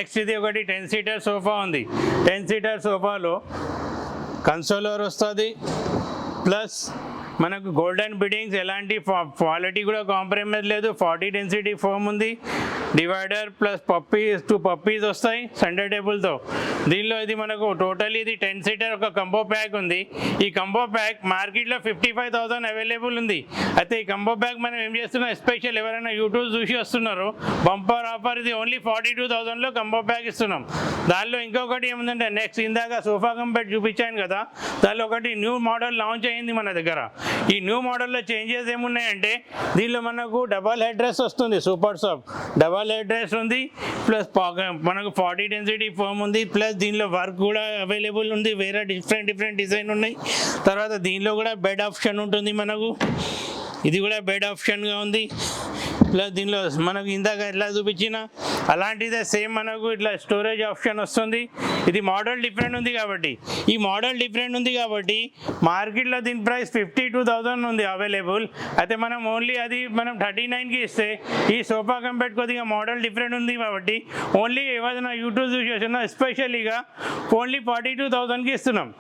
Next ఇది ఒకటి 10 seater sofa ఉంది. 10 సీటర్ సోఫాలో కన్సోలర్ వస్తుంది, ప్లస్ మనకు గోల్డెన్ బిడ్డింగ్స్, ఎలాంటి క్వాలిటీ కూడా కాంప్రమైజ్ లేదు. 40 డెన్సిటీ ఫోమ్ ఉంది, డివైడర్ ప్లస్ టూ పప్పీస్ వస్తాయి సెంటర్ టేబుల్తో. దీనిలో ఇది మనకు టోటల్ ఇది 10 సీటర్ ఒక కంబో ప్యాక్ ఉంది. ఈ కంబో ప్యాక్ మార్కెట్లో 55,000 అవైలబుల్ ఉంది. అయితే ఈ కంబో ప్యాక్ మనం ఏం చేస్తున్నాం, స్పెషల్ ఎవరైనా యూట్యూబ్ చూసి వస్తున్నారో బంపర్ ఆఫర్, ఇది ఓన్లీ 42,000లో కంబో ప్యాక్ ఇస్తున్నాం. దానిలో ఇంకొకటి ఏముందంటే, నెక్స్ట్ ఇందాక సోఫా కమ్ బెడ్ చూపించాను కదా, దానిలో ఒకటి న్యూ మోడల్ లాంచ్ అయింది మన దగ్గర. ఈ న్యూ మోడల్లో చేంజెస్ ఏమున్నాయంటే, దీనిలో మనకు డబల్ హెడ్ రెస్ట్ వస్తుంది, super soft double head rest ఉంది, ప్లస్ మనకు 40 డెన్సిటీ ఫోమ్ ఉంది, ప్లస్ దీనిలో వర్క్ కూడా అవైలబుల్ ఉంది, వేరే డిఫరెంట్ డిజైన్ ఉన్నాయి. తర్వాత దీనిలో కూడా బెడ్ ఆప్షన్ ఉంటుంది మనకు, ఇది కూడా బెడ్ ఆప్షన్గా ఉంది. ప్లస్ దీనిలో మనకు ఇందాక ఎట్లా చూపించిన అలాంటిదే సేమ్ మనకు ఇట్లా స్టోరేజ్ ఆప్షన్ వస్తుంది. ఇది మోడల్ డిఫరెంట్ ఉంది కాబట్టి, ఈ మోడల్ డిఫరెంట్ ఉంది కాబట్టి మార్కెట్లో దీని ప్రైస్ 52,000 ఉంది అవైలబుల్. అయితే మనం ఓన్లీ అది మనం 39కి ఇస్తే, ఈ సోఫా కంపేట్ కొద్దిగా మోడల్ డిఫరెంట్ ఉంది కాబట్టి ఓన్లీ ఏదైనా యూట్యూబ్ చూసి వచ్చినా స్పెషల్గా ఓన్లీ 42,000కి ఇస్తున్నాం.